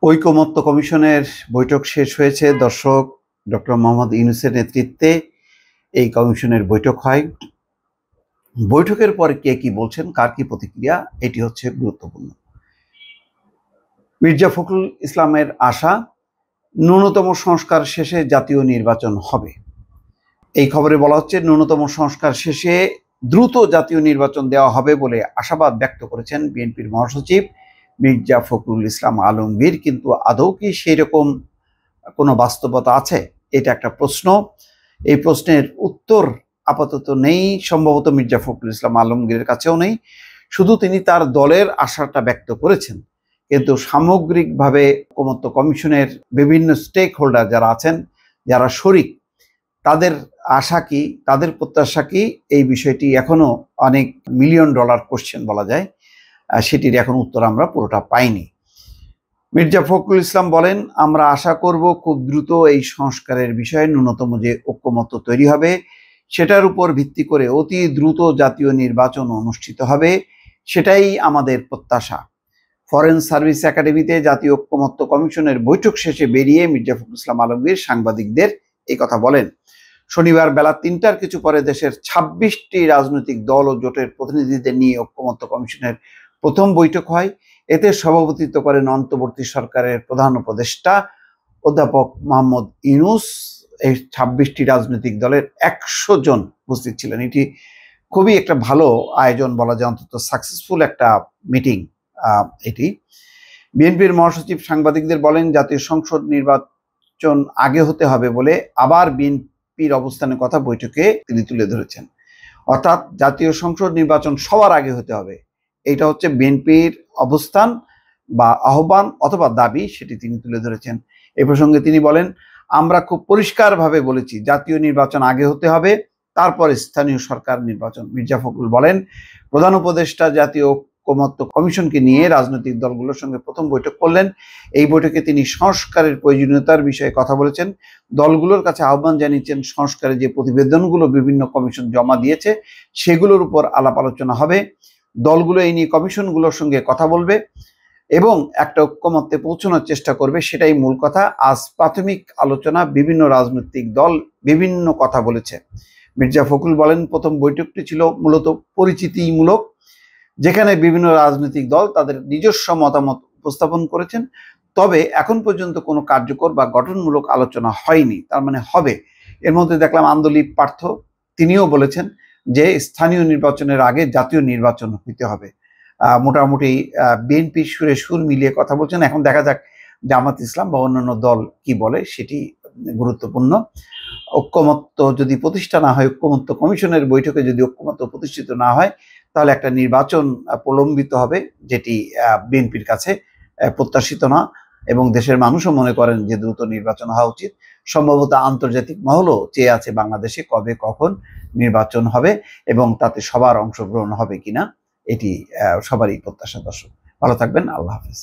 ঐকমত্য কমিশনের বৈঠক শেষ হয়েছে। দর্শক, ডক্টর মোহাম্মদ ইউনূসের নেতৃত্বে এই কমিশনের বৈঠক হয়। বৈঠকের পরে কে কি বলছেন, কার কি প্রতিক্রিয়া, এটি হচ্ছে গুরুত্বপূর্ণ। মির্জা ফখরুল ইসলামের আশা, ন্যূনতম সংস্কার শেষে জাতীয় নির্বাচন হবে। এই খবরে বলা হচ্ছে ন্যূনতম সংস্কার শেষে দ্রুত জাতীয় নির্বাচন দেওয়া হবে বলে আশাবাদ ব্যক্ত করেছেন বিএনপির মহাসচিব মির্জা ফখরুল ইসলাম আলমগীর। কিন্তু আদৌ কি সেই রকম কোনো বাস্তবতা আছে, এটা একটা প্রশ্ন। এই প্রশ্নের উত্তর আপাতত নেই, সম্ভবত মির্জা ফখরুল ইসলাম আলমগীরের কাছেও নেই। শুধু তিনি তার দলের আশাটা ব্যক্ত করেছেন, কিন্তু সামগ্রিকভাবে ঐকমত্য কমিশনের বিভিন্ন স্টেক হোল্ডার যারা আছেন, যারা শরিক, তাদের আশা কি, তাদের প্রত্যাশা কি, এই বিষয়টি এখনো অনেক মিলিয়ন ডলার কোশ্চেন বলা যায়। সেটির এখন উত্তর আমরা পুরোটা পাইনি। মির্জা ফখরুল ইসলাম বলেন, আমরা আশা করব খুব দ্রুত এই সংস্কারের বিষয়ে ন্যূনতম যে ঐকমত্য তৈরি হবে সেটার উপর ভিত্তি করে অতি দ্রুত জাতীয় নির্বাচন অনুষ্ঠিত হবে, সেটাই আমাদের প্রত্যাশা। ফরেন সার্ভিস একাডেমিতে জাতীয় ঐকমত্য কমিশনের বৈঠক শেষে বেরিয়ে মির্জা ফখরুল ইসলাম আলমগীর সাংবাদিকদের এই কথা বলেন। শনিবার বেলা ৩টার কিছু পরে দেশের ২৬টি রাজনৈতিক দল ও জোটের প্রতিনিধিদের নিয়ে ঐকমত্য কমিশনের প্রথম বৈঠক হয়। এতে সভাপতিত্ব করেন অন্তর্বর্তী সরকারের প্রধান উপদেষ্টা অধ্যাপক মোহাম্মদ ইউনূস। এই ২৬টি রাজনৈতিক দলের ১০০ জন উপস্থিত ছিলেন। এটি খুবই একটা ভালো আয়োজন বলা যায়, অন্তত সাকসেসফুল একটা মিটিং এটি। বিএনপির মহাসচিব সাংবাদিকদের বলেন, জাতীয় সংসদ নির্বাচন আগে হতে হবে বলে আবার বিএনপির অবস্থানের কথা বৈঠকে তিনি তুলে ধরেছেন। অর্থাৎ জাতীয় সংসদ নির্বাচন সবার আগে হতে হবে, এটা হচ্ছে বিএনপির অবস্থান বা আহ্বান অথবা দাবি, সেটি তিনি তুলে ধরেছেন। এই প্রসঙ্গে তিনি বলেন, আমরা খুব পরিষ্কারভাবে বলেছি জাতীয় নির্বাচন আগে হতে হবে, তারপরে স্থানীয় সরকার নির্বাচন। মির্জা ফখরুল বলেন, প্রধান উপদেষ্টা জাতীয় ঐকমত্য কমিশনকে নিয়ে রাজনৈতিক দলগুলোর সঙ্গে প্রথম বৈঠক করলেন। এই বৈঠকে তিনি সংস্কারের প্রয়োজনীয়তার বিষয়ে কথা বলেছেন। দলগুলোর কাছে আহ্বান জানিয়েছেন সংস্কারের যে প্রতিবেদনগুলো বিভিন্ন কমিশন জমা দিয়েছে সেগুলোর উপর আলাপ আলোচনা হবে। দলগুলো এই নিয়ে কমিশনগুলোর সঙ্গে কথা বলবে এবং একটা ঐকমত্যে পৌঁছানোর চেষ্টা করবে, সেটাই মূল কথা। আজ প্রাথমিক আলোচনা, বিভিন্ন রাজনৈতিক দল বিভিন্ন কথা বলেছে। মির্জা ফখরুল বলেন, প্রথম বৈঠকটি ছিল মূলত পরিচিতিমূলক, যেখানে বিভিন্ন রাজনৈতিক দল তাদের নিজস্ব মতামত উপস্থাপন করেছেন। তবে এখন পর্যন্ত কোনো কার্যকর বা গঠনমূলক আলোচনা হয়নি, তার মানে হবে। এর মধ্যে দেখলাম আন্দোলিক পার্থ, তিনিও বলেছেন যে স্থানীয় নির্বাচনের আগে জাতীয় নির্বাচন হইতে হবে। মোটামুটি বিএনপির সুরে সুর মিলিয়ে কথা বলছেন। এখন দেখা যাক জামাত ইসলাম বা অন্যান্য দল কি বলে, সেটি গুরুত্বপূর্ণ। ঐকমত্য যদি প্রতিষ্ঠা না হয়, ঐকমত্য কমিশনের বৈঠকে যদি ঐকমত্য প্রতিষ্ঠিত না হয়, তাহলে একটা নির্বাচন প্রলম্বিত হবে, যেটি বিএনপির কাছে প্রত্যাশিত না এবং দেশের মানুষও মনে করেন যে দ্রুত নির্বাচন হওয়া উচিত। সম্ভবত আন্তর্জাতিক মহলও চেয়ে আছে বাংলাদেশে কবে কখন নির্বাচন হবে এবং তাতে সবার অংশগ্রহণ হবে কিনা, এটি সবারই প্রত্যাশা। দর্শক, ভালো থাকবেন, আল্লাহ হাফেজ।